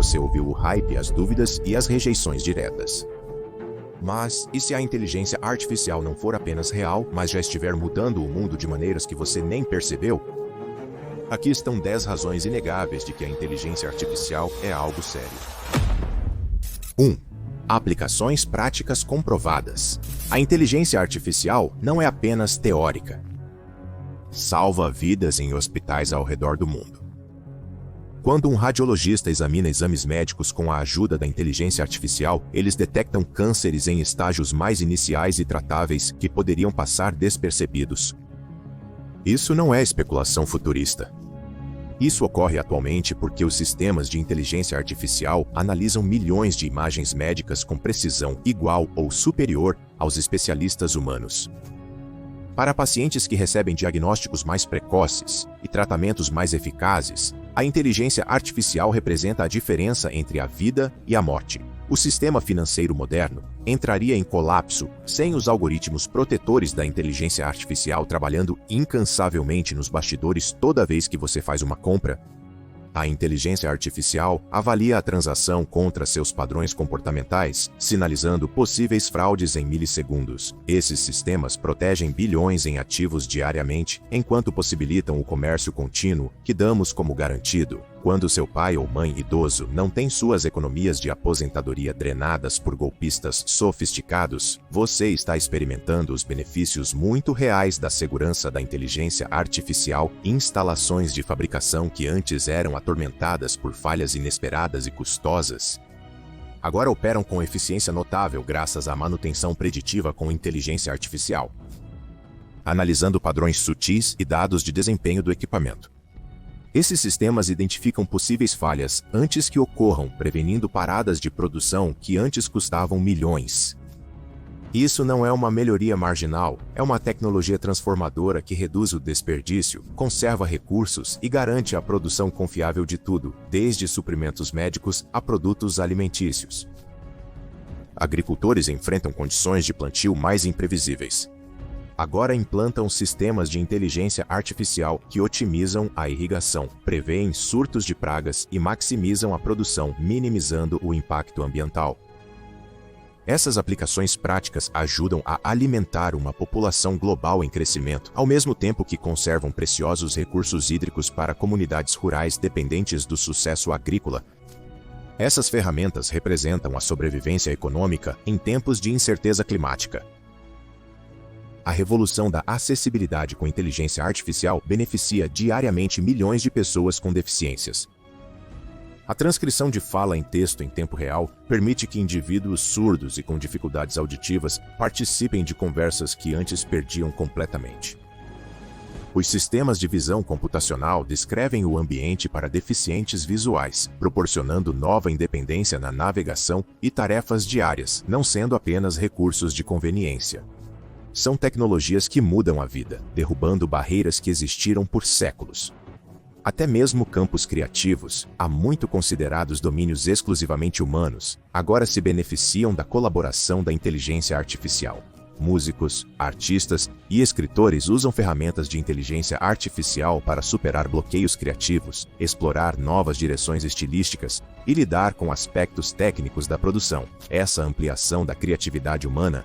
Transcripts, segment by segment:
você ouviu o hype, as dúvidas e as rejeições diretas. Mas, e se a inteligência artificial não for apenas real, mas já estiver mudando o mundo de maneiras que você nem percebeu? Aqui estão 10 razões inegáveis de que a inteligência artificial é algo sério. 1. Aplicações práticas comprovadas. A inteligência artificial não é apenas teórica. Salva vidas em hospitais ao redor do mundo. Quando um radiologista examina exames médicos com a ajuda da inteligência artificial, eles detectam cânceres em estágios mais iniciais e tratáveis que poderiam passar despercebidos. Isso não é especulação futurista. Isso ocorre atualmente porque os sistemas de inteligência artificial analisam milhões de imagens médicas com precisão igual ou superior aos especialistas humanos. Para pacientes que recebem diagnósticos mais precoces e tratamentos mais eficazes, a inteligência artificial representa a diferença entre a vida e a morte. O sistema financeiro moderno entraria em colapso sem os algoritmos protetores da inteligência artificial trabalhando incansavelmente nos bastidores toda vez que você faz uma compra. A inteligência artificial avalia a transação contra seus padrões comportamentais, sinalizando possíveis fraudes em milissegundos. Esses sistemas protegem bilhões em ativos diariamente, enquanto possibilitam o comércio contínuo, que damos como garantido. Quando seu pai ou mãe idoso não tem suas economias de aposentadoria drenadas por golpistas sofisticados, você está experimentando os benefícios muito reais da segurança da inteligência artificial. Instalações de fabricação que antes eram atormentadas por falhas inesperadas e custosas, agora operam com eficiência notável graças à manutenção preditiva com inteligência artificial, analisando padrões sutis e dados de desempenho do equipamento. Esses sistemas identificam possíveis falhas antes que ocorram, prevenindo paradas de produção que antes custavam milhões. Isso não é uma melhoria marginal, é uma tecnologia transformadora que reduz o desperdício, conserva recursos e garante a produção confiável de tudo, desde suprimentos médicos a produtos alimentícios. Agricultores enfrentam condições de plantio mais imprevisíveis. Agora implantam sistemas de inteligência artificial que otimizam a irrigação, prevêem surtos de pragas e maximizam a produção, minimizando o impacto ambiental. Essas aplicações práticas ajudam a alimentar uma população global em crescimento, ao mesmo tempo que conservam preciosos recursos hídricos para comunidades rurais dependentes do sucesso agrícola. Essas ferramentas representam a sobrevivência econômica em tempos de incerteza climática. A revolução da acessibilidade com inteligência artificial beneficia diariamente milhões de pessoas com deficiências. A transcrição de fala em texto em tempo real permite que indivíduos surdos e com dificuldades auditivas participem de conversas que antes perdiam completamente. Os sistemas de visão computacional descrevem o ambiente para deficientes visuais, proporcionando nova independência na navegação e tarefas diárias, não sendo apenas recursos de conveniência. São tecnologias que mudam a vida, derrubando barreiras que existiram por séculos. Até mesmo campos criativos, há muito considerados domínios exclusivamente humanos, agora se beneficiam da colaboração da inteligência artificial. Músicos, artistas e escritores usam ferramentas de inteligência artificial para superar bloqueios criativos, explorar novas direções estilísticas e lidar com aspectos técnicos da produção. Essa ampliação da criatividade humana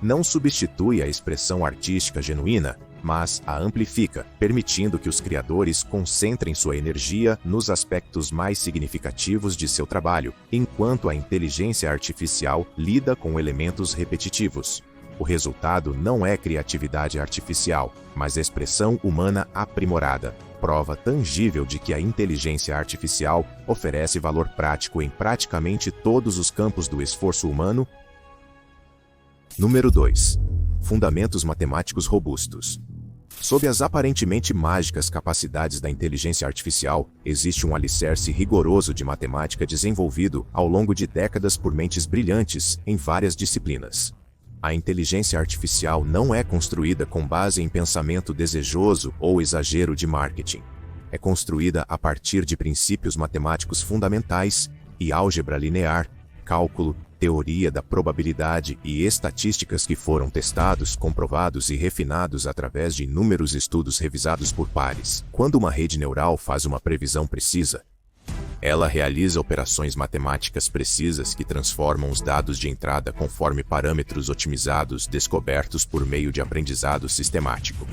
não substitui a expressão artística genuína, mas a amplifica, permitindo que os criadores concentrem sua energia nos aspectos mais significativos de seu trabalho, enquanto a inteligência artificial lida com elementos repetitivos. O resultado não é criatividade artificial, mas expressão humana aprimorada, prova tangível de que a inteligência artificial oferece valor prático em praticamente todos os campos do esforço humano. Número 2. Fundamentos matemáticos robustos. Sob as aparentemente mágicas capacidades da inteligência artificial, existe um alicerce rigoroso de matemática desenvolvido ao longo de décadas por mentes brilhantes em várias disciplinas. A inteligência artificial não é construída com base em pensamento desejoso ou exagero de marketing. É construída a partir de princípios matemáticos fundamentais e álgebra linear, cálculo, teoria da probabilidade e estatísticas que foram testados, comprovados e refinados através de inúmeros estudos revisados por pares. Quando uma rede neural faz uma previsão precisa, Ela realiza operações matemáticas precisas que transformam os dados de entrada conforme parâmetros otimizados descobertos por meio de aprendizado sistemático.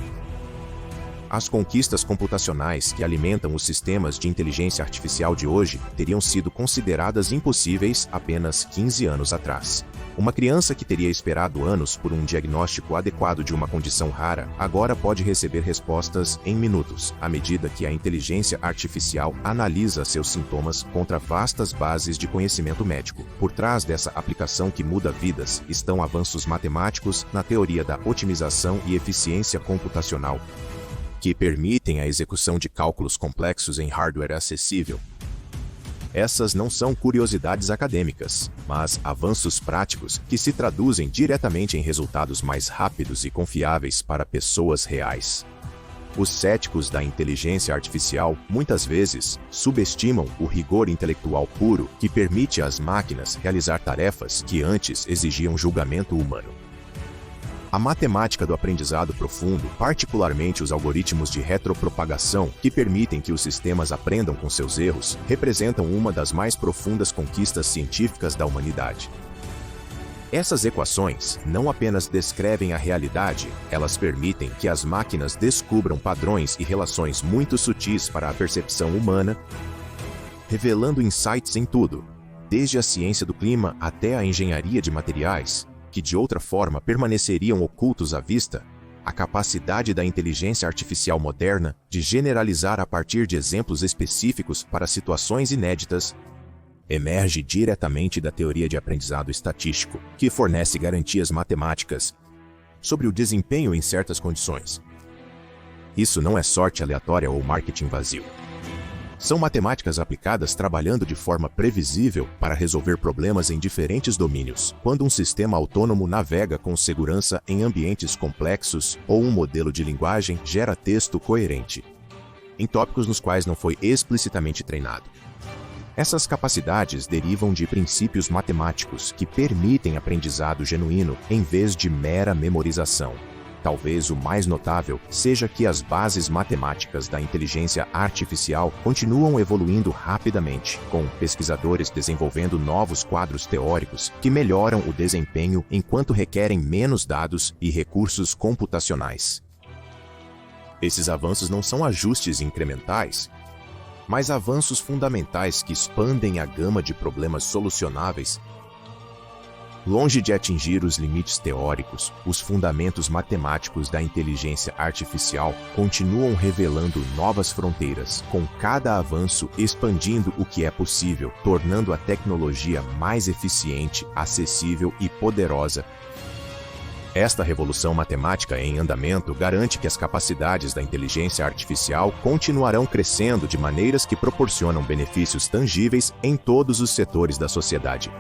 As conquistas computacionais que alimentam os sistemas de inteligência artificial de hoje teriam sido consideradas impossíveis apenas 15 anos atrás. Uma criança que teria esperado anos por um diagnóstico adequado de uma condição rara, agora pode receber respostas em minutos, à medida que a inteligência artificial analisa seus sintomas contra vastas bases de conhecimento médico. Por trás dessa aplicação que muda vidas, estão avanços matemáticos na teoria da otimização e eficiência computacional, que permitem a execução de cálculos complexos em hardware acessível. Essas não são curiosidades acadêmicas, mas avanços práticos que se traduzem diretamente em resultados mais rápidos e confiáveis para pessoas reais. Os céticos da inteligência artificial muitas vezes subestimam o rigor intelectual puro que permite às máquinas realizar tarefas que antes exigiam julgamento humano. A matemática do aprendizado profundo, particularmente os algoritmos de retropropagação, que permitem que os sistemas aprendam com seus erros, representam uma das mais profundas conquistas científicas da humanidade. Essas equações não apenas descrevem a realidade, elas permitem que as máquinas descubram padrões e relações muito sutis para a percepção humana, revelando insights em tudo, desde a ciência do clima até a engenharia de materiais, que de outra forma permaneceriam ocultos à vista. A capacidade da inteligência artificial moderna de generalizar a partir de exemplos específicos para situações inéditas emerge diretamente da teoria de aprendizado estatístico, que fornece garantias matemáticas sobre o desempenho em certas condições. Isso não é sorte aleatória ou marketing vazio. São matemáticas aplicadas trabalhando de forma previsível para resolver problemas em diferentes domínios. Quando um sistema autônomo navega com segurança em ambientes complexos ou um modelo de linguagem gera texto coerente em tópicos nos quais não foi explicitamente treinado. Essas capacidades derivam de princípios matemáticos que permitem aprendizado genuíno em vez de mera memorização. Talvez o mais notável seja que as bases matemáticas da inteligência artificial continuam evoluindo rapidamente, com pesquisadores desenvolvendo novos quadros teóricos que melhoram o desempenho enquanto requerem menos dados e recursos computacionais. Esses avanços não são ajustes incrementais, mas avanços fundamentais que expandem a gama de problemas solucionáveis. Longe de atingir os limites teóricos, os fundamentos matemáticos da inteligência artificial continuam revelando novas fronteiras, com cada avanço expandindo o que é possível, tornando a tecnologia mais eficiente, acessível e poderosa. Esta revolução matemática em andamento garante que as capacidades da inteligência artificial continuarão crescendo de maneiras que proporcionam benefícios tangíveis em todos os setores da sociedade.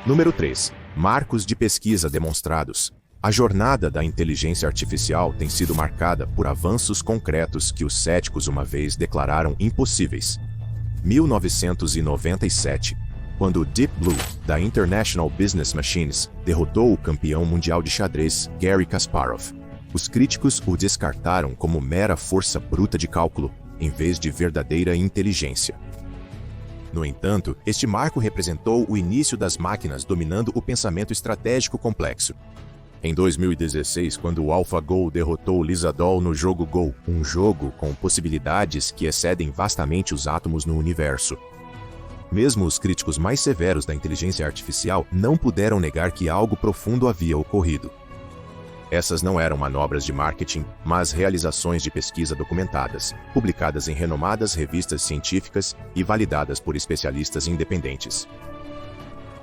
Número 3. Marcos de pesquisa demonstrados. A jornada da inteligência artificial tem sido marcada por avanços concretos que os céticos uma vez declararam impossíveis. 1997, quando o Deep Blue, da International Business Machines, derrotou o campeão mundial de xadrez, Garry Kasparov. Os críticos o descartaram como mera força bruta de cálculo, em vez de verdadeira inteligência. No entanto, este marco representou o início das máquinas dominando o pensamento estratégico complexo. Em 2016, quando o AlphaGo derrotou Lisa Doll no jogo Go, um jogo com possibilidades que excedem vastamente os átomos no universo. Mesmo os críticos mais severos da inteligência artificial não puderam negar que algo profundo havia ocorrido. Essas não eram manobras de marketing, mas realizações de pesquisa documentadas, publicadas em renomadas revistas científicas e validadas por especialistas independentes.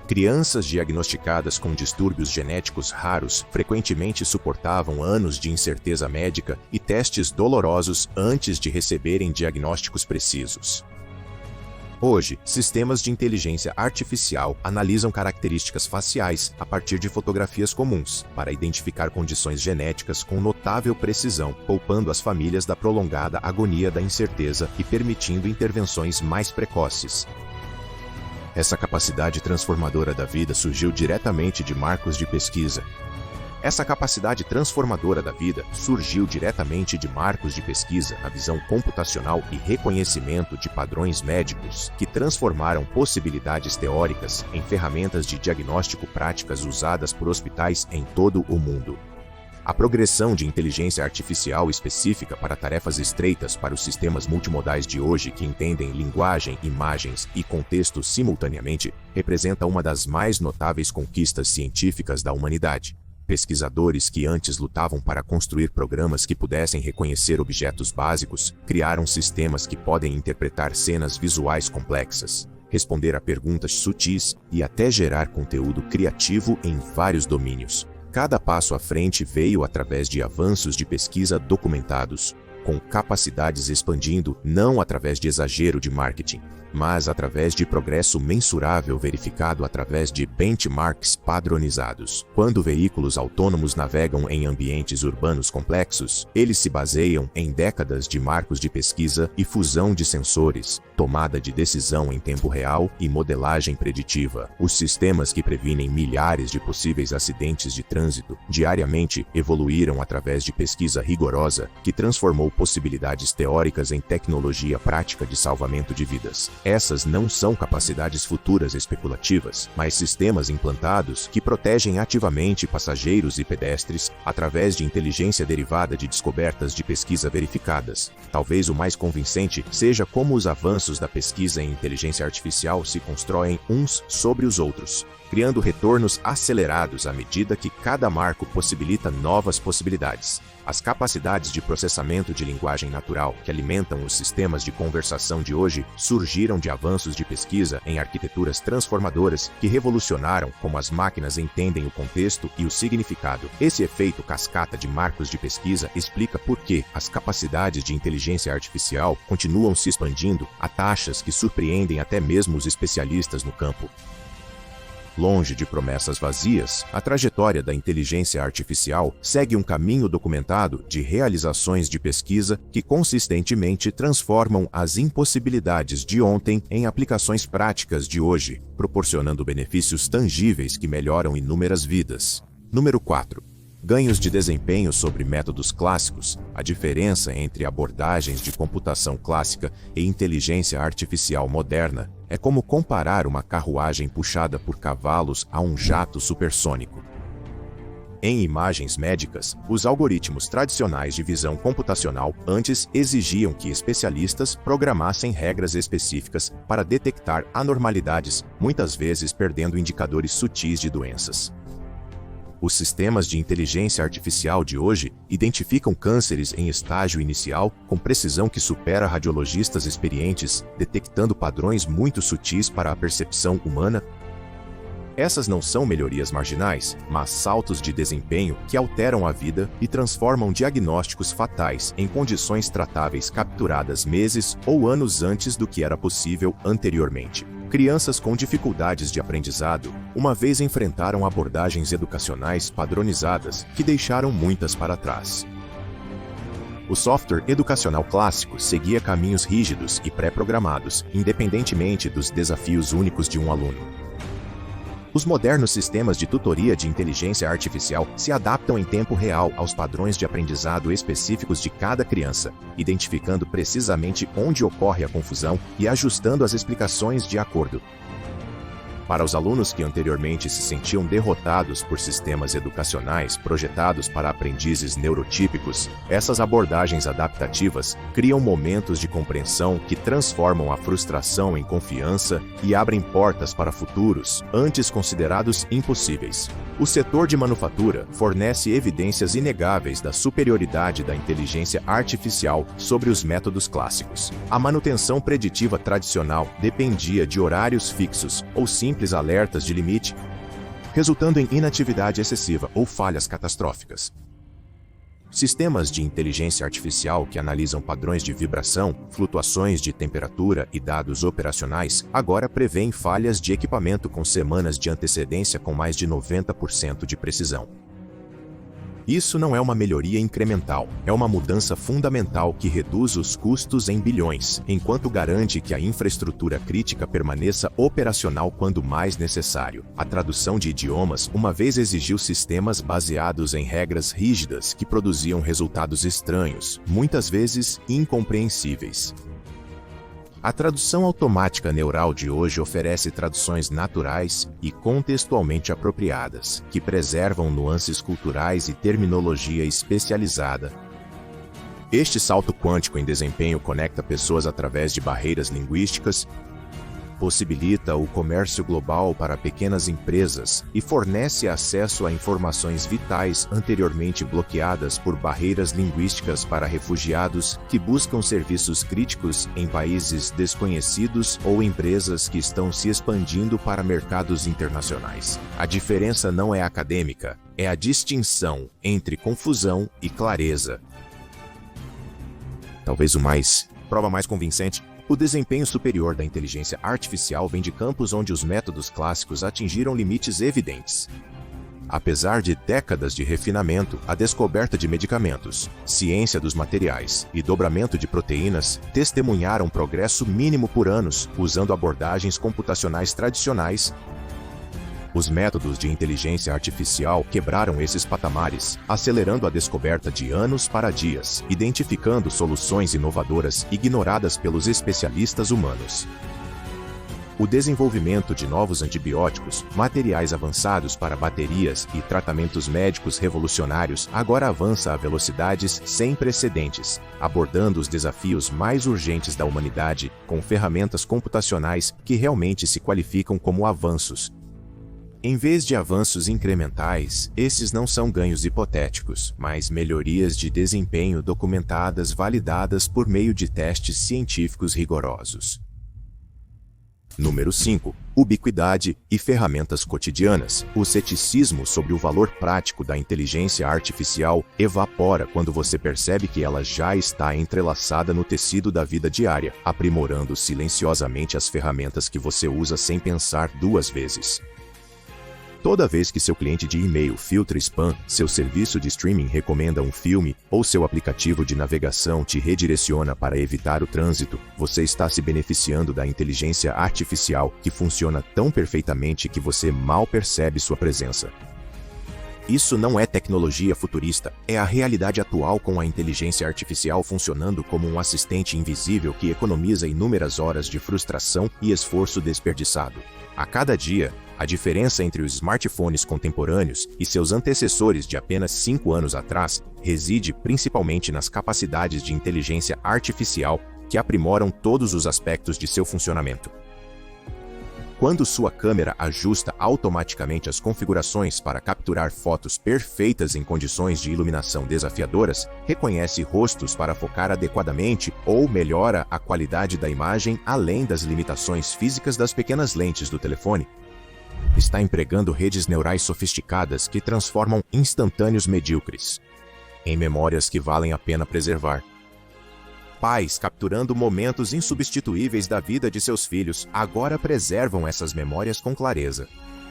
Crianças diagnosticadas com distúrbios genéticos raros frequentemente suportavam anos de incerteza médica e testes dolorosos antes de receberem diagnósticos precisos. Hoje, sistemas de inteligência artificial analisam características faciais a partir de fotografias comuns, para identificar condições genéticas com notável precisão, poupando as famílias da prolongada agonia da incerteza e permitindo intervenções mais precoces. Essa capacidade transformadora da vida surgiu diretamente de marcos de pesquisa. Essa capacidade transformadora da vida surgiu diretamente de marcos de pesquisa na visão computacional e reconhecimento de padrões médicos que transformaram possibilidades teóricas em ferramentas de diagnóstico práticas usadas por hospitais em todo o mundo. A progressão de inteligência artificial específica para tarefas estreitas para os sistemas multimodais de hoje que entendem linguagem, imagens e contexto simultaneamente representa uma das mais notáveis conquistas científicas da humanidade. Pesquisadores que antes lutavam para construir programas que pudessem reconhecer objetos básicos, criaram sistemas que podem interpretar cenas visuais complexas, responder a perguntas sutis e até gerar conteúdo criativo em vários domínios. Cada passo à frente veio através de avanços de pesquisa documentados, com capacidades expandindo não através de exagero de marketing, mas através de progresso mensurável verificado através de benchmarks padronizados. Quando veículos autônomos navegam em ambientes urbanos complexos, eles se baseiam em décadas de marcos de pesquisa e fusão de sensores, tomada de decisão em tempo real e modelagem preditiva. Os sistemas que previnem milhares de possíveis acidentes de trânsito diariamente evoluíram através de pesquisa rigorosa que transformou possibilidades teóricas em tecnologia prática de salvamento de vidas. Essas não são capacidades futuras especulativas, mas sistemas implantados que protegem ativamente passageiros e pedestres através de inteligência derivada de descobertas de pesquisa verificadas. Talvez o mais convincente seja como os avanços da pesquisa em inteligência artificial se constroem uns sobre os outros, criando retornos acelerados à medida que cada marco possibilita novas possibilidades. As capacidades de processamento de linguagem natural que alimentam os sistemas de conversação de hoje surgiram de avanços de pesquisa em arquiteturas transformadoras que revolucionaram como as máquinas entendem o contexto e o significado. Esse efeito cascata de marcos de pesquisa explica por que as capacidades de inteligência artificial continuam se expandindo a taxas que surpreendem até mesmo os especialistas no campo. Longe de promessas vazias, a trajetória da inteligência artificial segue um caminho documentado de realizações de pesquisa que consistentemente transformam as impossibilidades de ontem em aplicações práticas de hoje, proporcionando benefícios tangíveis que melhoram inúmeras vidas. Número 4. Ganhos de desempenho sobre métodos clássicos. A diferença entre abordagens de computação clássica e inteligência artificial moderna é como comparar uma carruagem puxada por cavalos a um jato supersônico. Em imagens médicas, os algoritmos tradicionais de visão computacional antes exigiam que especialistas programassem regras específicas para detectar anormalidades, muitas vezes perdendo indicadores sutis de doenças. Os sistemas de inteligência artificial de hoje identificam cânceres em estágio inicial com precisão que supera radiologistas experientes, detectando padrões muito sutis para a percepção humana. Essas não são melhorias marginais, mas saltos de desempenho que alteram a vida e transformam diagnósticos fatais em condições tratáveis capturadas meses ou anos antes do que era possível anteriormente. Crianças com dificuldades de aprendizado, uma vez enfrentaram abordagens educacionais padronizadas que deixaram muitas para trás. O software educacional clássico seguia caminhos rígidos e pré-programados, independentemente dos desafios únicos de um aluno. Os modernos sistemas de tutoria de inteligência artificial se adaptam em tempo real aos padrões de aprendizado específicos de cada criança, identificando precisamente onde ocorre a confusão e ajustando as explicações de acordo. Para os alunos que anteriormente se sentiam derrotados por sistemas educacionais projetados para aprendizes neurotípicos, essas abordagens adaptativas criam momentos de compreensão que transformam a frustração em confiança e abrem portas para futuros antes considerados impossíveis. O setor de manufatura fornece evidências inegáveis da superioridade da inteligência artificial sobre os métodos clássicos. A manutenção preditiva tradicional dependia de horários fixos ou simples alertas de limite, resultando em inatividade excessiva ou falhas catastróficas. Sistemas de inteligência artificial que analisam padrões de vibração, flutuações de temperatura e dados operacionais agora prevêem falhas de equipamento com semanas de antecedência com mais de 90% de precisão. Isso não é uma melhoria incremental, é uma mudança fundamental que reduz os custos em bilhões, enquanto garante que a infraestrutura crítica permaneça operacional quando mais necessário. A tradução de idiomas uma vez exigiu sistemas baseados em regras rígidas que produziam resultados estranhos, muitas vezes incompreensíveis. A tradução automática neural de hoje oferece traduções naturais e contextualmente apropriadas, que preservam nuances culturais e terminologia especializada. Este salto quântico em desempenho conecta pessoas através de barreiras linguísticas, possibilita o comércio global para pequenas empresas e fornece acesso a informações vitais anteriormente bloqueadas por barreiras linguísticas para refugiados que buscam serviços críticos em países desconhecidos ou empresas que estão se expandindo para mercados internacionais. A diferença não é acadêmica, é a distinção entre confusão e clareza. Talvez prova mais convincente. O desempenho superior da inteligência artificial vem de campos onde os métodos clássicos atingiram limites evidentes. Apesar de décadas de refinamento, a descoberta de medicamentos, ciência dos materiais e dobramento de proteínas testemunharam progresso mínimo por anos, usando abordagens computacionais tradicionais. Os métodos de inteligência artificial quebraram esses patamares, acelerando a descoberta de anos para dias, identificando soluções inovadoras ignoradas pelos especialistas humanos. O desenvolvimento de novos antibióticos, materiais avançados para baterias e tratamentos médicos revolucionários agora avança a velocidades sem precedentes, abordando os desafios mais urgentes da humanidade com ferramentas computacionais que realmente se qualificam como avanços. Em vez de avanços incrementais, esses não são ganhos hipotéticos, mas melhorias de desempenho documentadas validadas por meio de testes científicos rigorosos. Número 5. Ubiquidade e ferramentas cotidianas. O ceticismo sobre o valor prático da inteligência artificial evapora quando você percebe que ela já está entrelaçada no tecido da vida diária, aprimorando silenciosamente as ferramentas que você usa sem pensar duas vezes. Toda vez que seu cliente de e-mail filtra spam, seu serviço de streaming recomenda um filme ou seu aplicativo de navegação te redireciona para evitar o trânsito, você está se beneficiando da inteligência artificial que funciona tão perfeitamente que você mal percebe sua presença. Isso não é tecnologia futurista, é a realidade atual com a inteligência artificial funcionando como um assistente invisível que economiza inúmeras horas de frustração e esforço desperdiçado. A cada dia, a diferença entre os smartphones contemporâneos e seus antecessores de apenas 5 anos atrás reside principalmente nas capacidades de inteligência artificial que aprimoram todos os aspectos de seu funcionamento. Quando sua câmera ajusta automaticamente as configurações para capturar fotos perfeitas em condições de iluminação desafiadoras, reconhece rostos para focar adequadamente ou melhora a qualidade da imagem além das limitações físicas das pequenas lentes do telefone, está empregando redes neurais sofisticadas que transformam instantâneos medíocres em memórias que valem a pena preservar. Pais capturando momentos insubstituíveis da vida de seus filhos agora preservam essas memórias com clareza,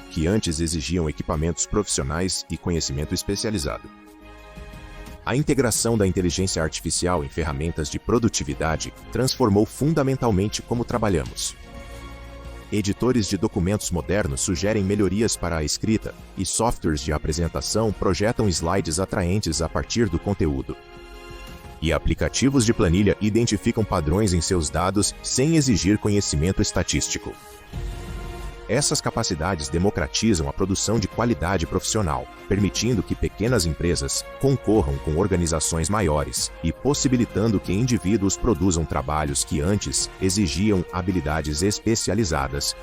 que antes exigiam equipamentos profissionais e conhecimento especializado. A integração da inteligência artificial em ferramentas de produtividade transformou fundamentalmente como trabalhamos. Editores de documentos modernos sugerem melhorias para a escrita, e softwares de apresentação projetam slides atraentes a partir do conteúdo. E aplicativos de planilha identificam padrões em seus dados sem exigir conhecimento estatístico. Essas capacidades democratizam a produção de qualidade profissional, permitindo que pequenas empresas concorram com organizações maiores e possibilitando que indivíduos produzam trabalhos que antes exigiam habilidades especializadas.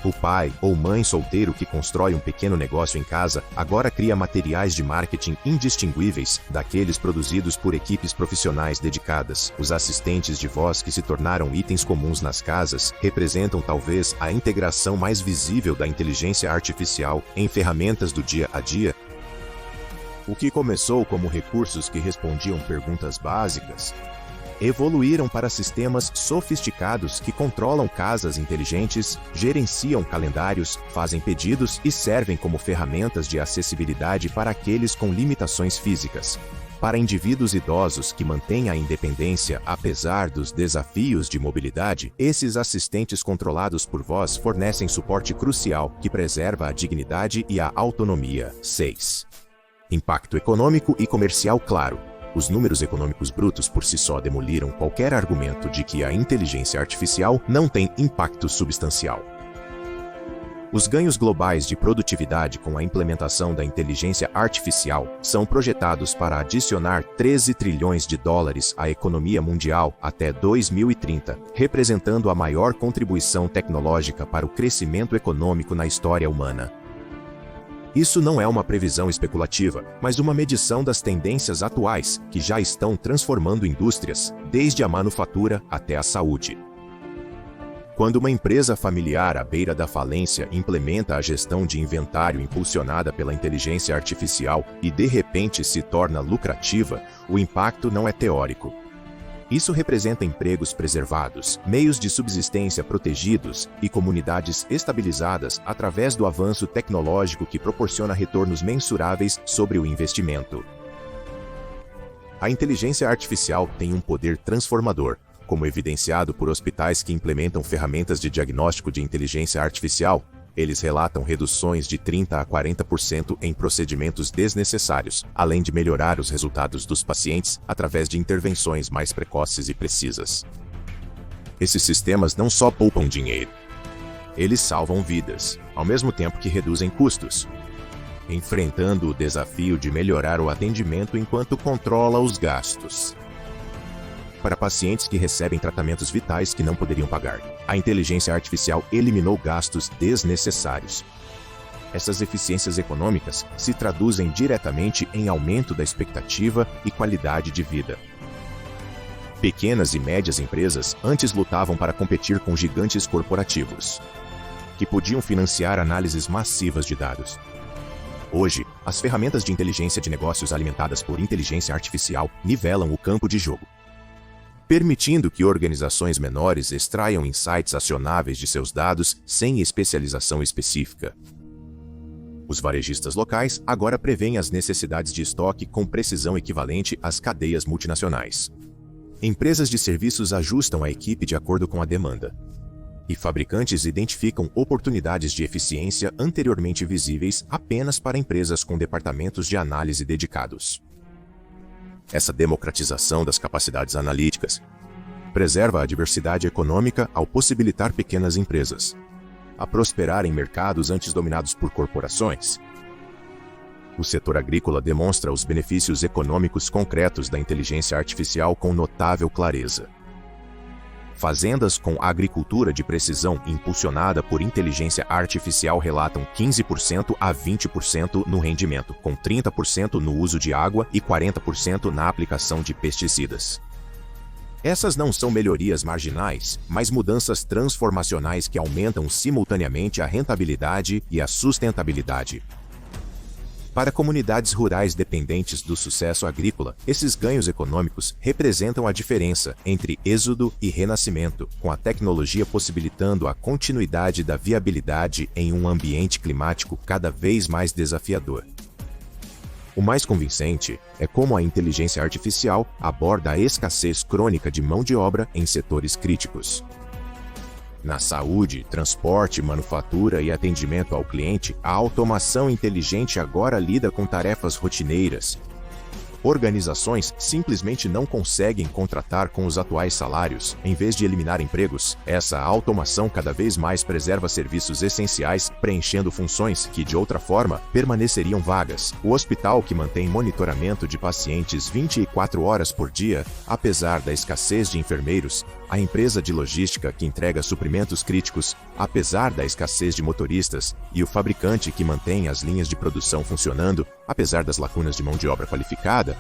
O pai ou mãe solteiro que constrói um pequeno negócio em casa agora cria materiais de marketing indistinguíveis daqueles produzidos por equipes profissionais dedicadas. Os assistentes de voz que se tornaram itens comuns nas casas representam talvez a integração mais visível da inteligência artificial em ferramentas do dia a dia. O que começou como recursos que respondiam perguntas básicas evoluíram para sistemas sofisticados que controlam casas inteligentes, gerenciam calendários, fazem pedidos e servem como ferramentas de acessibilidade para aqueles com limitações físicas. Para indivíduos idosos que mantêm a independência apesar dos desafios de mobilidade, esses assistentes controlados por voz fornecem suporte crucial que preserva a dignidade e a autonomia. 6. Impacto econômico e comercial claro. Os números econômicos brutos por si só demoliram qualquer argumento de que a inteligência artificial não tem impacto substancial. Os ganhos globais de produtividade com a implementação da inteligência artificial são projetados para adicionar 13 trilhões de dólares à economia mundial até 2030, representando a maior contribuição tecnológica para o crescimento econômico na história humana. Isso não é uma previsão especulativa, mas uma medição das tendências atuais, que já estão transformando indústrias, desde a manufatura até a saúde. Quando uma empresa familiar à beira da falência implementa a gestão de inventário impulsionada pela inteligência artificial e de repente se torna lucrativa, o impacto não é teórico. Isso representa empregos preservados, meios de subsistência protegidos e comunidades estabilizadas através do avanço tecnológico que proporciona retornos mensuráveis sobre o investimento. A inteligência artificial tem um poder transformador, como evidenciado por hospitais que implementam ferramentas de diagnóstico de inteligência artificial. Eles relatam reduções de 30% a 40% em procedimentos desnecessários, além de melhorar os resultados dos pacientes através de intervenções mais precoces e precisas. Esses sistemas não só poupam dinheiro, eles salvam vidas, ao mesmo tempo que reduzem custos, enfrentando o desafio de melhorar o atendimento enquanto controla os gastos. Para pacientes que recebem tratamentos vitais que não poderiam pagar, a inteligência artificial eliminou gastos desnecessários. Essas eficiências econômicas se traduzem diretamente em aumento da expectativa e qualidade de vida. Pequenas e médias empresas antes lutavam para competir com gigantes corporativos, que podiam financiar análises massivas de dados. Hoje, as ferramentas de inteligência de negócios alimentadas por inteligência artificial nivelam o campo de jogo, permitindo que organizações menores extraiam insights acionáveis de seus dados sem especialização específica. Os varejistas locais agora prevêem as necessidades de estoque com precisão equivalente às cadeias multinacionais. Empresas de serviços ajustam a equipe de acordo com a demanda. E fabricantes identificam oportunidades de eficiência anteriormente visíveis apenas para empresas com departamentos de análise dedicados. Essa democratização das capacidades analíticas preserva a diversidade econômica ao possibilitar pequenas empresas a prosperar em mercados antes dominados por corporações. O setor agrícola demonstra os benefícios econômicos concretos da inteligência artificial com notável clareza. Fazendas com agricultura de precisão impulsionada por inteligência artificial relatam 15% a 20% no rendimento, com 30% no uso de água e 40% na aplicação de pesticidas. Essas não são melhorias marginais, mas mudanças transformacionais que aumentam simultaneamente a rentabilidade e a sustentabilidade. Para comunidades rurais dependentes do sucesso agrícola, esses ganhos econômicos representam a diferença entre êxodo e renascimento, com a tecnologia possibilitando a continuidade da viabilidade em um ambiente climático cada vez mais desafiador. O mais convincente é como a inteligência artificial aborda a escassez crônica de mão de obra em setores críticos. Na saúde, transporte, manufatura e atendimento ao cliente, a automação inteligente agora lida com tarefas rotineiras. Organizações simplesmente não conseguem contratar com os atuais salários, em vez de eliminar empregos. Essa automação cada vez mais preserva serviços essenciais, preenchendo funções que, de outra forma, permaneceriam vagas. O hospital que mantém monitoramento de pacientes 24 horas por dia, apesar da escassez de enfermeiros. A empresa de logística que entrega suprimentos críticos, apesar da escassez de motoristas, e o fabricante que mantém as linhas de produção funcionando, apesar das lacunas de mão de obra qualificada.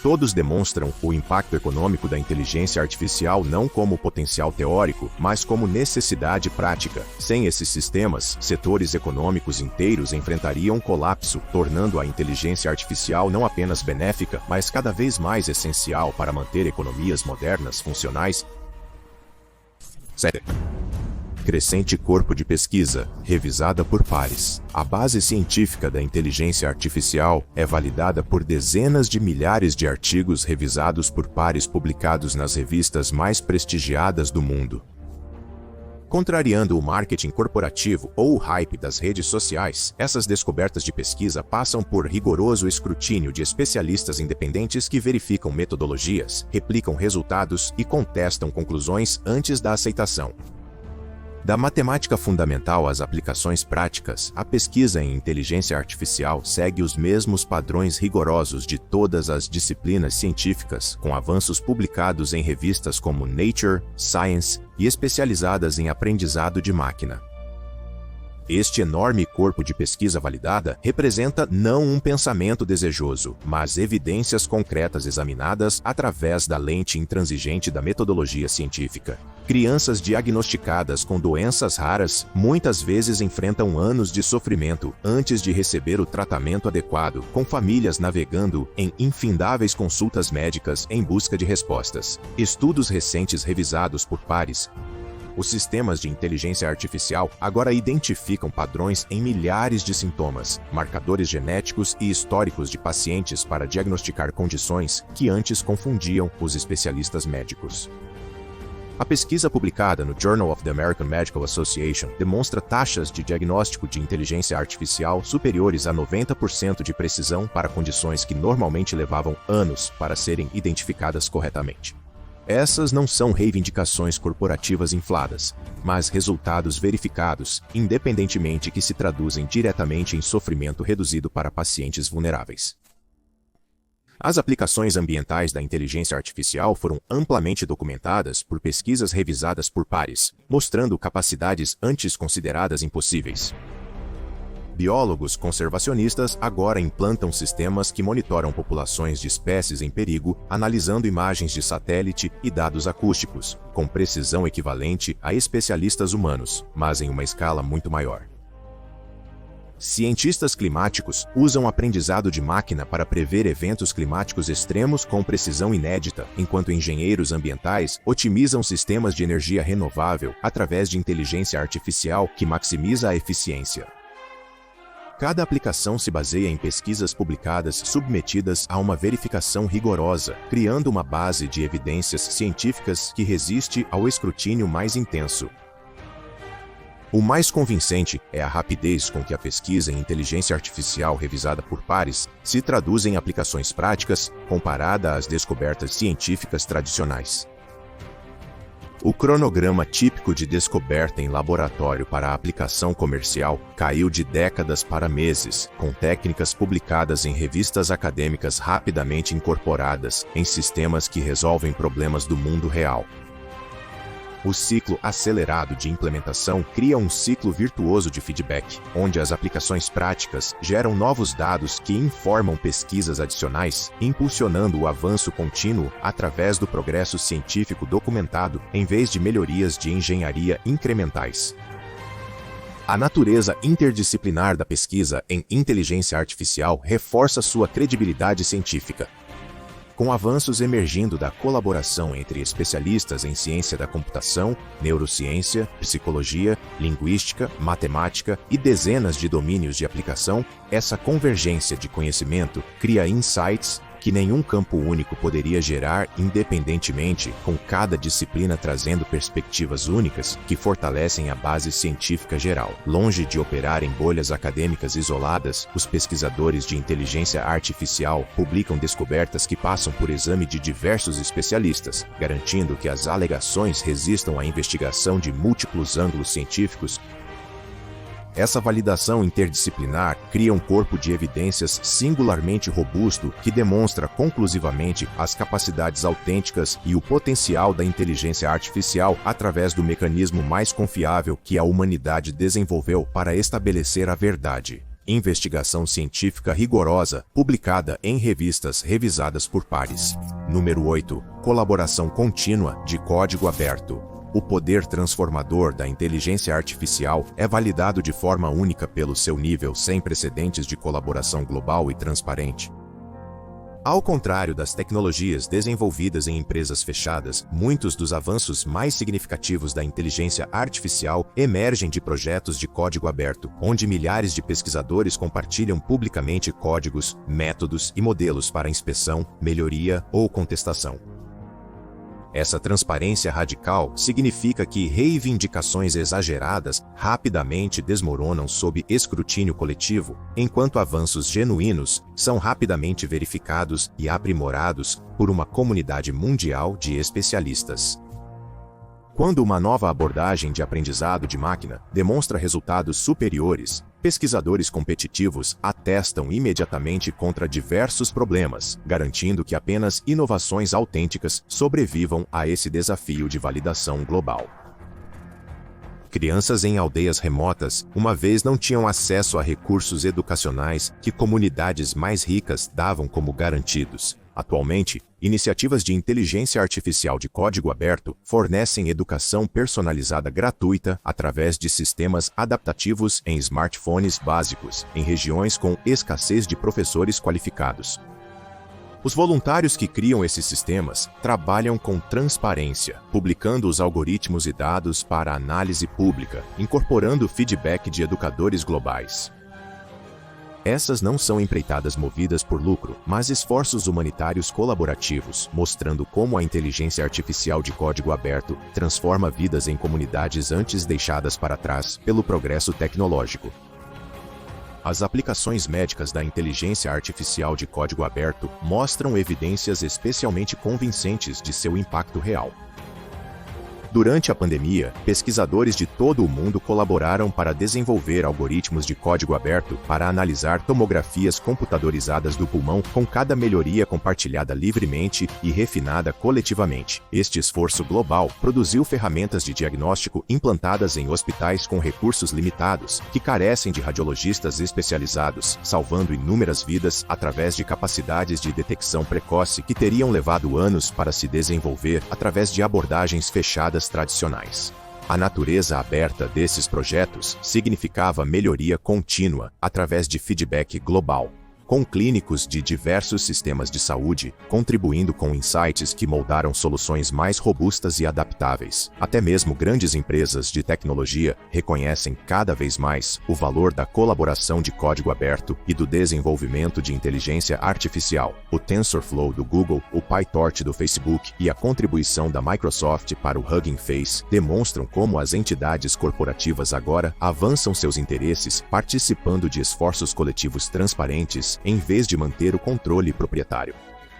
Todos demonstram o impacto econômico da inteligência artificial não como potencial teórico, mas como necessidade prática. Sem esses sistemas, setores econômicos inteiros enfrentariam colapso, tornando a inteligência artificial não apenas benéfica, mas cada vez mais essencial para manter economias modernas funcionais. 7. Crescente corpo de pesquisa, revisada por pares. A base científica da inteligência artificial é validada por dezenas de milhares de artigos revisados por pares publicados nas revistas mais prestigiadas do mundo. Contrariando o marketing corporativo ou o hype das redes sociais, essas descobertas de pesquisa passam por rigoroso escrutínio de especialistas independentes que verificam metodologias, replicam resultados e contestam conclusões antes da aceitação. Da matemática fundamental às aplicações práticas, a pesquisa em inteligência artificial segue os mesmos padrões rigorosos de todas as disciplinas científicas, com avanços publicados em revistas como Nature, Science e especializadas em aprendizado de máquina. Este enorme corpo de pesquisa validada representa não um pensamento desejoso, mas evidências concretas examinadas através da lente intransigente da metodologia científica. Crianças diagnosticadas com doenças raras muitas vezes enfrentam anos de sofrimento antes de receber o tratamento adequado, com famílias navegando em infindáveis consultas médicas em busca de respostas. Estudos recentes revisados por pares. Os sistemas de inteligência artificial agora identificam padrões em milhares de sintomas, marcadores genéticos e históricos de pacientes para diagnosticar condições que antes confundiam os especialistas médicos. A pesquisa publicada no Journal of the American Medical Association demonstra taxas de diagnóstico de inteligência artificial superiores a 90% de precisão para condições que normalmente levavam anos para serem identificadas corretamente. Essas não são reivindicações corporativas infladas, mas resultados verificados, independentemente que se traduzem diretamente em sofrimento reduzido para pacientes vulneráveis. As aplicações ambientais da inteligência artificial foram amplamente documentadas por pesquisas revisadas por pares, mostrando capacidades antes consideradas impossíveis. Biólogos conservacionistas agora implantam sistemas que monitoram populações de espécies em perigo, analisando imagens de satélite e dados acústicos, com precisão equivalente a especialistas humanos, mas em uma escala muito maior. Cientistas climáticos usam aprendizado de máquina para prever eventos climáticos extremos com precisão inédita, enquanto engenheiros ambientais otimizam sistemas de energia renovável através de inteligência artificial que maximiza a eficiência. Cada aplicação se baseia em pesquisas publicadas submetidas a uma verificação rigorosa, criando uma base de evidências científicas que resiste ao escrutínio mais intenso. O mais convincente é a rapidez com que a pesquisa em inteligência artificial revisada por pares se traduz em aplicações práticas comparada às descobertas científicas tradicionais. O cronograma típico de descoberta em laboratório para a aplicação comercial caiu de décadas para meses, com técnicas publicadas em revistas acadêmicas rapidamente incorporadas em sistemas que resolvem problemas do mundo real. O ciclo acelerado de implementação cria um ciclo virtuoso de feedback, onde as aplicações práticas geram novos dados que informam pesquisas adicionais, impulsionando o avanço contínuo através do progresso científico documentado, em vez de melhorias de engenharia incrementais. A natureza interdisciplinar da pesquisa em inteligência artificial reforça sua credibilidade científica. Com avanços emergindo da colaboração entre especialistas em ciência da computação, neurociência, psicologia, linguística, matemática e dezenas de domínios de aplicação, essa convergência de conhecimento cria insights que nenhum campo único poderia gerar independentemente, com cada disciplina trazendo perspectivas únicas que fortalecem a base científica geral. Longe de operar em bolhas acadêmicas isoladas, os pesquisadores de inteligência artificial publicam descobertas que passam por exame de diversos especialistas, garantindo que as alegações resistam à investigação de múltiplos ângulos científicos. Essa validação interdisciplinar cria um corpo de evidências singularmente robusto que demonstra conclusivamente as capacidades autênticas e o potencial da inteligência artificial através do mecanismo mais confiável que a humanidade desenvolveu para estabelecer a verdade. Investigação científica rigorosa, publicada em revistas revisadas por pares. Número 8. Colaboração contínua de código aberto. O poder transformador da inteligência artificial é validado de forma única pelo seu nível sem precedentes de colaboração global e transparente. Ao contrário das tecnologias desenvolvidas em empresas fechadas, muitos dos avanços mais significativos da inteligência artificial emergem de projetos de código aberto, onde milhares de pesquisadores compartilham publicamente códigos, métodos e modelos para inspeção, melhoria ou contestação. Essa transparência radical significa que reivindicações exageradas rapidamente desmoronam sob escrutínio coletivo, enquanto avanços genuínos são rapidamente verificados e aprimorados por uma comunidade mundial de especialistas. Quando uma nova abordagem de aprendizado de máquina demonstra resultados superiores, pesquisadores competitivos atestam imediatamente contra diversos problemas, garantindo que apenas inovações autênticas sobrevivam a esse desafio de validação global. Crianças em aldeias remotas, uma vez não tinham acesso a recursos educacionais que comunidades mais ricas davam como garantidos. Atualmente, iniciativas de inteligência artificial de código aberto fornecem educação personalizada gratuita através de sistemas adaptativos em smartphones básicos, em regiões com escassez de professores qualificados. Os voluntários que criam esses sistemas trabalham com transparência, publicando os algoritmos e dados para análise pública, incorporando feedback de educadores globais. Essas não são empreitadas movidas por lucro, mas esforços humanitários colaborativos, mostrando como a inteligência artificial de código aberto transforma vidas em comunidades antes deixadas para trás pelo progresso tecnológico. As aplicações médicas da inteligência artificial de código aberto mostram evidências especialmente convincentes de seu impacto real. Durante a pandemia, pesquisadores de todo o mundo colaboraram para desenvolver algoritmos de código aberto para analisar tomografias computadorizadas do pulmão, com cada melhoria compartilhada livremente e refinada coletivamente. Este esforço global produziu ferramentas de diagnóstico implantadas em hospitais com recursos limitados, que carecem de radiologistas especializados, salvando inúmeras vidas através de capacidades de detecção precoce que teriam levado anos para se desenvolver através de abordagens fechadas tradicionais. A natureza aberta desses projetos significava melhoria contínua através de feedback global, com clínicos de diversos sistemas de saúde, contribuindo com insights que moldaram soluções mais robustas e adaptáveis. Até mesmo grandes empresas de tecnologia reconhecem cada vez mais o valor da colaboração de código aberto e do desenvolvimento de inteligência artificial. O TensorFlow do Google, o PyTorch do Facebook e a contribuição da Microsoft para o Hugging Face demonstram como as entidades corporativas agora avançam seus interesses participando de esforços coletivos transparentes em vez de manter o controle proprietário.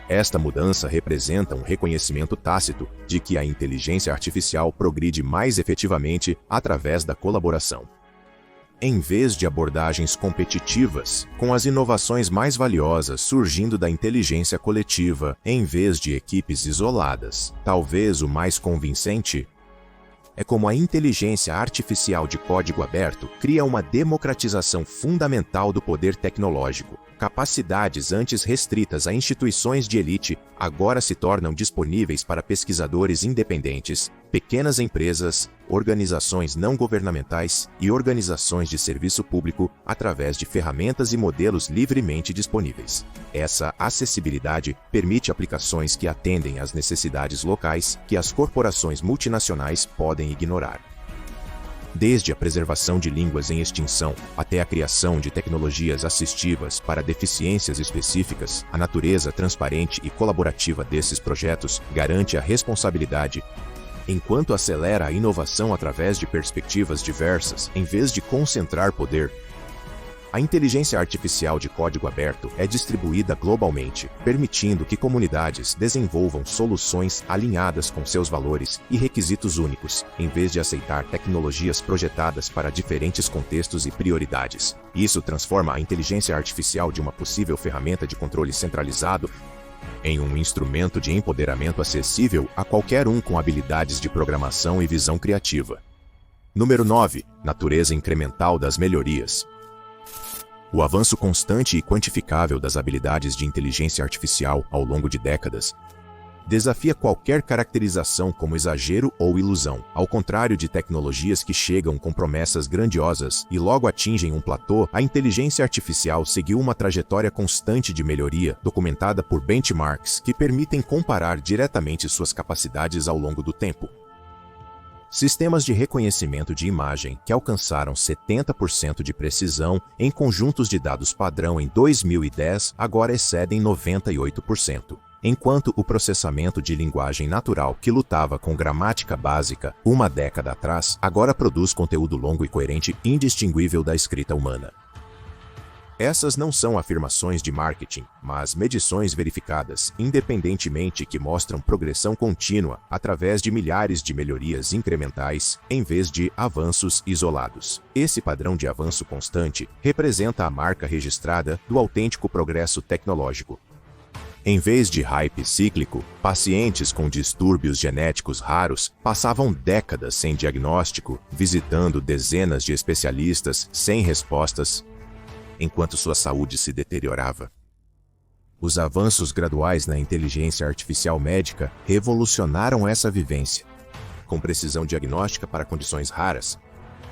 Esta mudança representa um reconhecimento tácito de que a inteligência artificial progride mais efetivamente através da colaboração. Em vez de abordagens competitivas, com as inovações mais valiosas surgindo da inteligência coletiva, em vez de equipes isoladas, talvez o mais convincente é como a inteligência artificial de código aberto cria uma democratização fundamental do poder tecnológico. Capacidades antes restritas a instituições de elite agora se tornam disponíveis para pesquisadores independentes, pequenas empresas, organizações não governamentais e organizações de serviço público através de ferramentas e modelos livremente disponíveis. Essa acessibilidade permite aplicações que atendem às necessidades locais que as corporações multinacionais podem ignorar. Desde a preservação de línguas em extinção até a criação de tecnologias assistivas para deficiências específicas, a natureza transparente e colaborativa desses projetos garante a responsabilidade, enquanto acelera a inovação através de perspectivas diversas, em vez de concentrar poder. A inteligência artificial de código aberto é distribuída globalmente, permitindo que comunidades desenvolvam soluções alinhadas com seus valores e requisitos únicos, em vez de aceitar tecnologias projetadas para diferentes contextos e prioridades. Isso transforma a inteligência artificial de uma possível ferramenta de controle centralizado em um instrumento de empoderamento acessível a qualquer um com habilidades de programação e visão criativa. Número 9. Natureza incremental das melhorias. O avanço constante e quantificável das habilidades de inteligência artificial ao longo de décadas desafia qualquer caracterização como exagero ou ilusão. Ao contrário de tecnologias que chegam com promessas grandiosas e logo atingem um platô, a inteligência artificial seguiu uma trajetória constante de melhoria, documentada por benchmarks que permitem comparar diretamente suas capacidades ao longo do tempo. Sistemas de reconhecimento de imagem que alcançaram 70% de precisão em conjuntos de dados padrão em 2010 agora excedem 98%. Enquanto o processamento de linguagem natural, que lutava com gramática básica uma década atrás, agora produz conteúdo longo e coerente indistinguível da escrita humana. Essas não são afirmações de marketing, mas medições verificadas independentemente que mostram progressão contínua através de milhares de melhorias incrementais, em vez de avanços isolados. Esse padrão de avanço constante representa a marca registrada do autêntico progresso tecnológico. Em vez de hype cíclico, pacientes com distúrbios genéticos raros passavam décadas sem diagnóstico, visitando dezenas de especialistas sem respostas, enquanto sua saúde se deteriorava. Os avanços graduais na inteligência artificial médica revolucionaram essa vivência, com precisão diagnóstica para condições raras,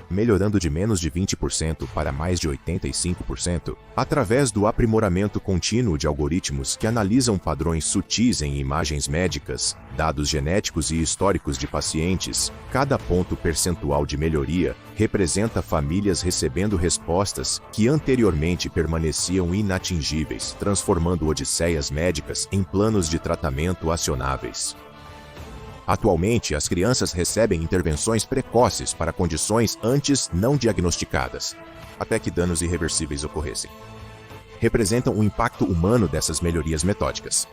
melhorando de menos de 20% para mais de 85%, através do aprimoramento contínuo de algoritmos que analisam padrões sutis em imagens médicas, dados genéticos e históricos de pacientes. Cada ponto percentual de melhoria representa famílias recebendo respostas que anteriormente permaneciam inatingíveis, transformando odisseias médicas em planos de tratamento acionáveis. Atualmente, as crianças recebem intervenções precoces para condições antes não diagnosticadas, até que danos irreversíveis ocorressem. Representam o impacto humano dessas melhorias metódicas.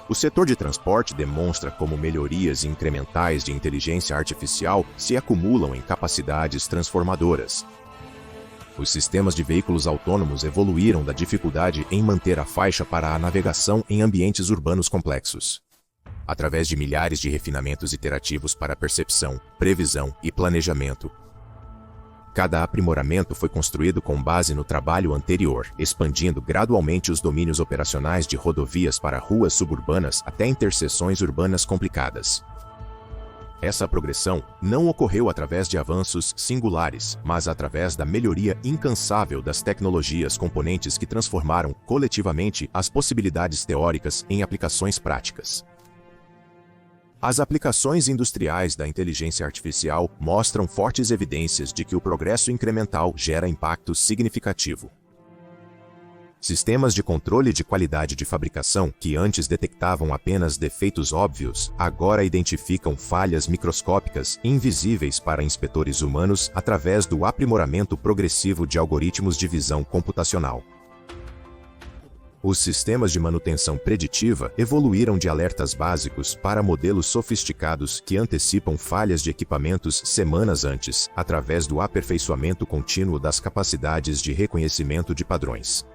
O setor de transporte demonstra como melhorias incrementais de inteligência artificial se acumulam em capacidades transformadoras. Os sistemas de veículos autônomos evoluíram da dificuldade em manter a faixa para a navegação em ambientes urbanos complexos, através de milhares de refinamentos iterativos para percepção, previsão e planejamento. Cada aprimoramento foi construído com base no trabalho anterior, expandindo gradualmente os domínios operacionais de rodovias para ruas suburbanas até interseções urbanas complicadas. Essa progressão não ocorreu através de avanços singulares, mas através da melhoria incansável das tecnologias componentes que transformaram coletivamente as possibilidades teóricas em aplicações práticas. As aplicações industriais da inteligência artificial mostram fortes evidências de que o progresso incremental gera impacto significativo. Sistemas de controle de qualidade de fabricação, que antes detectavam apenas defeitos óbvios, agora identificam falhas microscópicas invisíveis para inspetores humanos através do aprimoramento progressivo de algoritmos de visão computacional. Os sistemas de manutenção preditiva evoluíram de alertas básicos para modelos sofisticados que antecipam falhas de equipamentos semanas antes, através do aperfeiçoamento contínuo das capacidades de reconhecimento de padrões.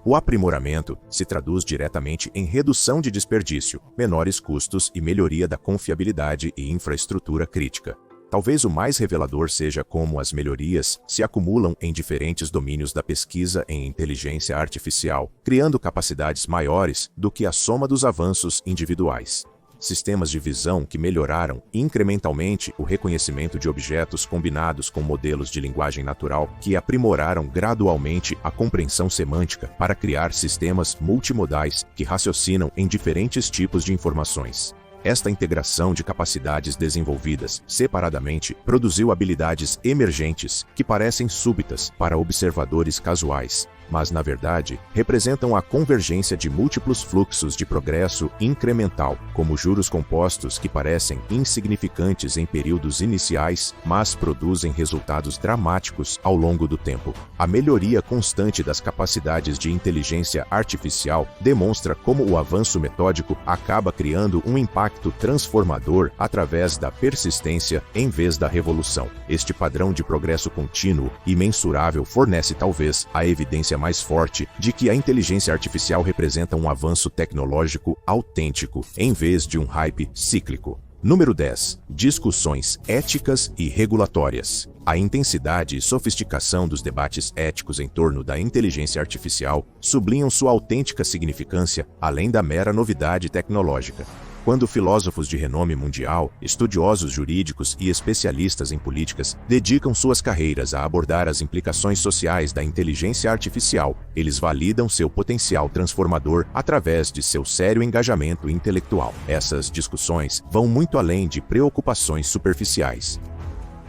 O aprimoramento se traduz diretamente em redução de desperdício, menores custos e melhoria da confiabilidade e infraestrutura crítica. Talvez o mais revelador seja como as melhorias se acumulam em diferentes domínios da pesquisa em inteligência artificial, criando capacidades maiores do que a soma dos avanços individuais. Sistemas de visão que melhoraram incrementalmente o reconhecimento de objetos combinados com modelos de linguagem natural que aprimoraram gradualmente a compreensão semântica para criar sistemas multimodais que raciocinam em diferentes tipos de informações. Esta integração de capacidades desenvolvidas separadamente produziu habilidades emergentes que parecem súbitas para observadores casuais, mas na verdade representam a convergência de múltiplos fluxos de progresso incremental, como juros compostos que parecem insignificantes em períodos iniciais, mas produzem resultados dramáticos ao longo do tempo. A melhoria constante das capacidades de inteligência artificial demonstra como o avanço metódico acaba criando um impacto transformador através da persistência em vez da revolução. Este padrão de progresso contínuo e mensurável fornece talvez a evidência mais forte de que a inteligência artificial representa um avanço tecnológico autêntico, em vez de um hype cíclico. Número 10. Discussões éticas e regulatórias. A intensidade e sofisticação dos debates éticos em torno da inteligência artificial sublinham sua autêntica significância, além da mera novidade tecnológica. Quando filósofos de renome mundial, estudiosos jurídicos e especialistas em políticas dedicam suas carreiras a abordar as implicações sociais da inteligência artificial, eles validam seu potencial transformador através de seu sério engajamento intelectual. Essas discussões vão muito além de preocupações superficiais.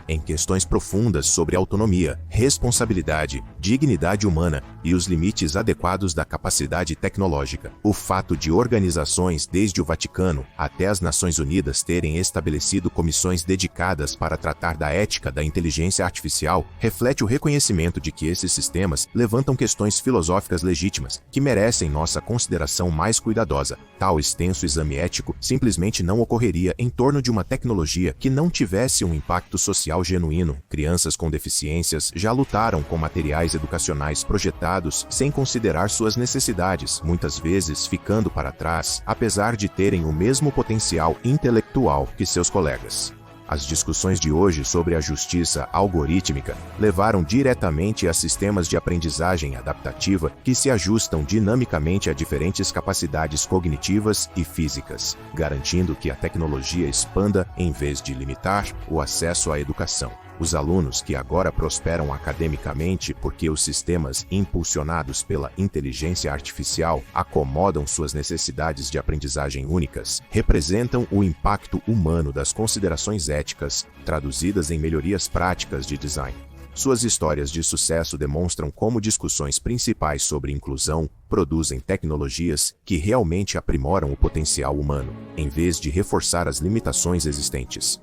Em questões profundas sobre autonomia, responsabilidade, dignidade humana e os limites adequados da capacidade tecnológica. O fato de organizações desde o Vaticano até as Nações Unidas terem estabelecido comissões dedicadas para tratar da ética da inteligência artificial reflete o reconhecimento de que esses sistemas levantam questões filosóficas legítimas que merecem nossa consideração mais cuidadosa. Tal extenso exame ético simplesmente não ocorreria em torno de uma tecnologia que não tivesse um impacto social genuíno. Crianças com deficiências já lutaram com materiais educacionais projetados sem considerar suas necessidades, muitas vezes ficando para trás, apesar de terem o mesmo potencial intelectual que seus colegas. As discussões de hoje sobre a justiça algorítmica levaram diretamente a sistemas de aprendizagem adaptativa que se ajustam dinamicamente a diferentes capacidades cognitivas e físicas, garantindo que a tecnologia expanda em vez de limitar o acesso à educação. Os alunos que agora prosperam academicamente porque os sistemas impulsionados pela inteligência artificial acomodam suas necessidades de aprendizagem únicas, representam o impacto humano das considerações éticas, traduzidas em melhorias práticas de design. Suas histórias de sucesso demonstram como discussões principais sobre inclusão produzem tecnologias que realmente aprimoram o potencial humano, em vez de reforçar as limitações existentes.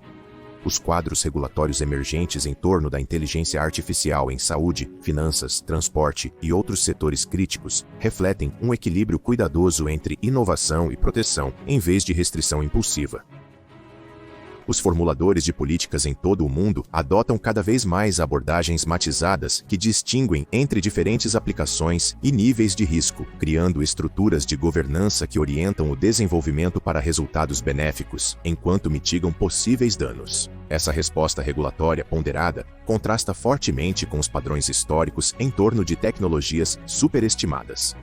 Os quadros regulatórios emergentes em torno da inteligência artificial em saúde, finanças, transporte e outros setores críticos refletem um equilíbrio cuidadoso entre inovação e proteção, em vez de restrição impulsiva. Os formuladores de políticas em todo o mundo adotam cada vez mais abordagens matizadas que distinguem entre diferentes aplicações e níveis de risco, criando estruturas de governança que orientam o desenvolvimento para resultados benéficos, enquanto mitigam possíveis danos. Essa resposta regulatória ponderada contrasta fortemente com os padrões históricos em torno de tecnologias superestimadas,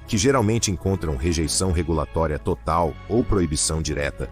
que geralmente encontram rejeição regulatória total ou proibição direta.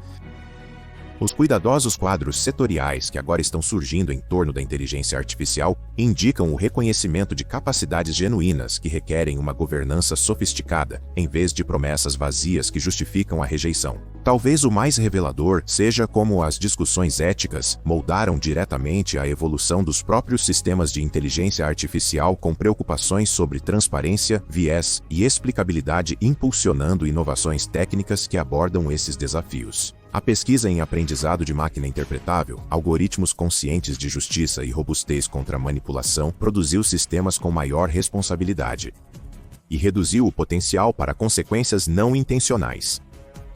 Os cuidadosos quadros setoriais que agora estão surgindo em torno da inteligência artificial indicam o reconhecimento de capacidades genuínas que requerem uma governança sofisticada, em vez de promessas vazias que justificam a rejeição. Talvez o mais revelador seja como as discussões éticas moldaram diretamente a evolução dos próprios sistemas de inteligência artificial com preocupações sobre transparência, viés e explicabilidade, impulsionando inovações técnicas que abordam esses desafios. A pesquisa em aprendizado de máquina interpretável, algoritmos conscientes de justiça e robustez contra a manipulação produziu sistemas com maior responsabilidade e reduziu o potencial para consequências não intencionais.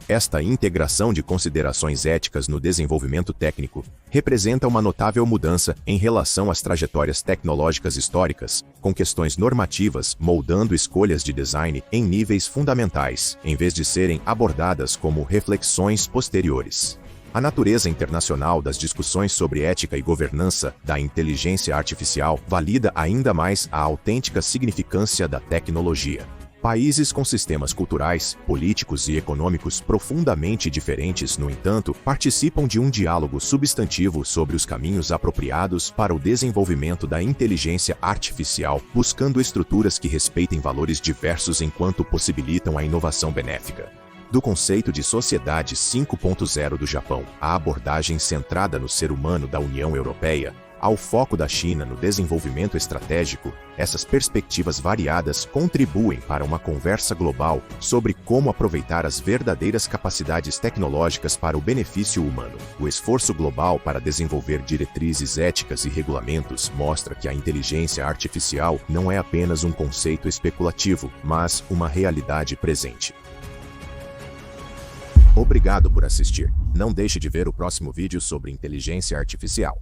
Esta integração de considerações éticas no desenvolvimento técnico representa uma notável mudança em relação às trajetórias tecnológicas históricas, com questões normativas moldando escolhas de design em níveis fundamentais, em vez de serem abordadas como reflexões posteriores. A natureza internacional das discussões sobre ética e governança da inteligência artificial valida ainda mais a autêntica significância da tecnologia. Países com sistemas culturais, políticos e econômicos profundamente diferentes, no entanto, participam de um diálogo substantivo sobre os caminhos apropriados para o desenvolvimento da inteligência artificial, buscando estruturas que respeitem valores diversos enquanto possibilitam a inovação benéfica. Do conceito de Sociedade 5.0 do Japão, à abordagem centrada no ser humano da União Europeia, ao foco da China no desenvolvimento estratégico, essas perspectivas variadas contribuem para uma conversa global sobre como aproveitar as verdadeiras capacidades tecnológicas para o benefício humano. O esforço global para desenvolver diretrizes éticas e regulamentos mostra que a inteligência artificial não é apenas um conceito especulativo, mas uma realidade presente. Obrigado por assistir. Não deixe de ver o próximo vídeo sobre inteligência artificial.